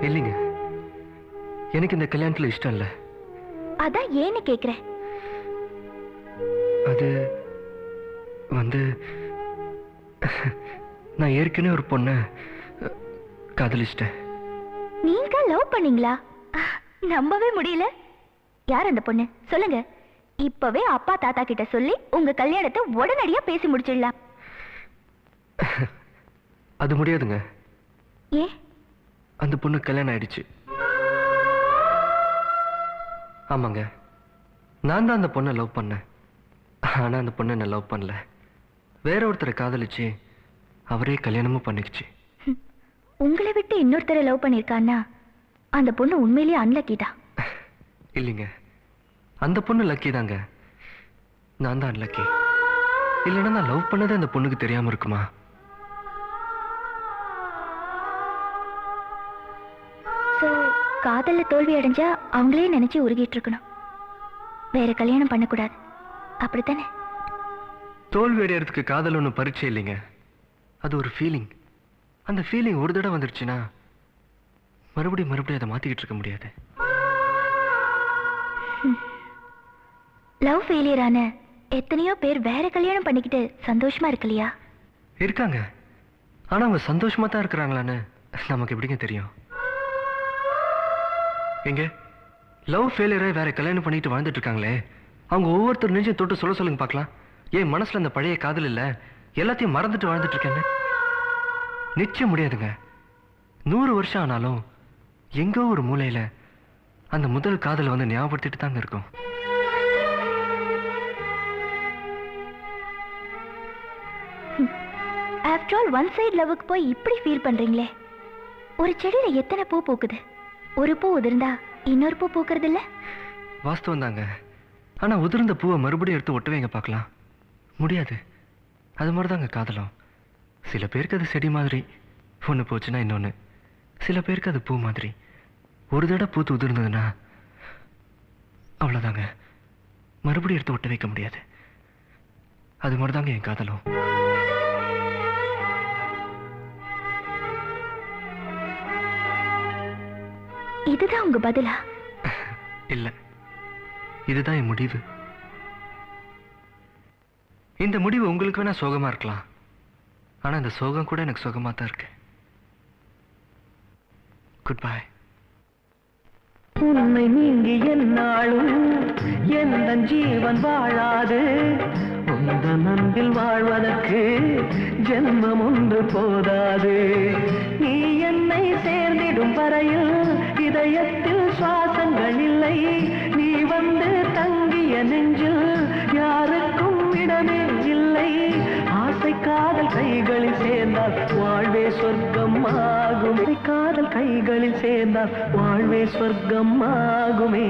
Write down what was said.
இல்லைங்க, எனக்கு இந்த கல்யாணத்துல இஷ்டம் இல்ல. அதான் ஏன்னு கேக்குறேன். அது வந்து நான் ஏற்கனவே ஒரு பொண்ணை காதலிச்சிட்டேன். நீங்க லவ் பண்ணீங்களா? நம்பவே முடியல. யார் அந்த பொண்ணு சொல்லுங்க. இப்பவே அப்பா தாத்தா கிட்ட சொல்லி உங்க கல்யாணத்தை உடனடியா பேசி முடிச்சிடலாம். அது முடியாதுங்க. ஏ? அந்த பொண்ணு கல்யாணம் ஆயிடுச்சு. ஆமாங்க, நான் தான் அந்த பொண்ணை லவ் பண்ணேன். ஆனா அந்த பொண்ணை நான் லவ் பண்ணல. வேற ஒருத்தரை காதலிச்சு அவரே கல்யாணமும் பண்ணிக்கிச்சு. உங்களை விட்டு இன்னொருத்தரை லவ் பண்ணிருக்கான்னா அந்த பொண்ணு உண்மையிலேயே அன்லக்கி தான். இல்லைங்க, அந்த பொண்ணு லக்கி தாங்க. நான் தான் அன்லக்கி. இல்லைன்னா நான் லவ் பண்ணதே அந்த பொண்ணுக்கு தெரியாம இருக்குமா? காதல்ல தோல்வி அடைஞ்சா அவங்களே நினைச்சு உருகிட்டு இருக்கணும். வேற கல்யாணம் பண்ணக்கூடாது, அப்படித்தானே? தோல்வி அடையறதுக்கு காதல் ஒன்றும் பரீட்சை இல்லைங்க. அது ஒரு ஃபீலிங். அந்த ஃபீலிங் ஒரு தடவை வந்துருச்சுன்னா மறுபடியும் அதை மாத்திக்கிட்டு இருக்க முடியாது. லவ் ஃபெயிலியர் ஆன எத்தனையோ பேர் வேற கல்யாணம் பண்ணிக்கிட்டு சந்தோஷமா இருக்கலையா? இருக்காங்க. ஆனா அவங்க சந்தோஷமா தான் இருக்கிறாங்களான்னு நமக்கு எப்படிங்க தெரியும்? எங்க லவ் ஃபெயிலியரை வேற கல்யாணம் பண்ணிட்டு வாழ்ந்துட்டு இருக்காங்களே, அவங்க ஒவ்வொருத்தர் நெஞ்சையும் தொட்டு சொல்ல சொல்லுங்க பார்க்கலாம். ஏன் மனசுல அந்த பழைய காதல் இல்ல, எல்லாத்தையும் மறந்துட்டு வாழ்ந்துட்டு இருக்கேன்னு? நிச்சயம் முடியாதுங்க. 100 வருஷம் ஆனாலும் எங்கோ ஒரு மூலையில அந்த முதல் காதல் வந்து ஞாபகப்படுத்திட்டு தாங்க இருக்கும். ஆஃப்டர் ஆல் ஒன் சைடு லவ்வுக்கு போய் இப்படி ஃபீல் பண்றீங்களே. ஒரு செடியில எத்தனை பூ பூக்குது, ஒரு பூ உதிர்ந்தா இன்னொரு பூ பூக்கிறது இல்ல? வாஸ்தவம் தாங்க. ஆனா உதிர்ந்த பூவை மறுபடியும் எடுத்து ஒட்டுவேங்க பார்க்கலாம், முடியாது. அது மாதிரிதாங்க காதலும். சில பேருக்கு அது செடி மாதிரி, ஒன்று போச்சுன்னா இன்னொன்று. சில பேருக்கு அது பூ மாதிரி, ஒரு தடவை பூத்து உதிர்ந்ததுன்னா அவ்வளோதாங்க, மறுபடியும் எடுத்து ஒட்ட வைக்க முடியாது. அது மாதிரிதாங்க என் காதலும். இதுதான் உங்க பதிலா? இல்ல, இதுதான் என் முடிவு. இந்த முடிவு உங்களுக்கு வேணா சோகமா இருக்கலாம், ஆனா இந்த சோகம் கூட எனக்கு சோகமா தான் இருக்கு. Good bye. உன்னை நீங்கி என்னாலும் எந்த ஜீவன் வாழாது. உந்த நம்பில் வாழ்வதற்கு ஜென்மம் ஒன்று போதாது. நீ என்னை சேர்ந்திடும் வரையில் இதயத்தில் சுவாசங்கள் இல்லை. நீ வந்து தங்கிய நெஞ்சில் யாருக்கும் இடமே இல்லை. ஆசை காதல் கைகளில் சேர்ந்தால் வாழ்வே சொர்க்கம் ஆகும். காதல் கைகளில் சேர்ந்தால் வாழ்வே சொர்க்கம் ஆகுமே.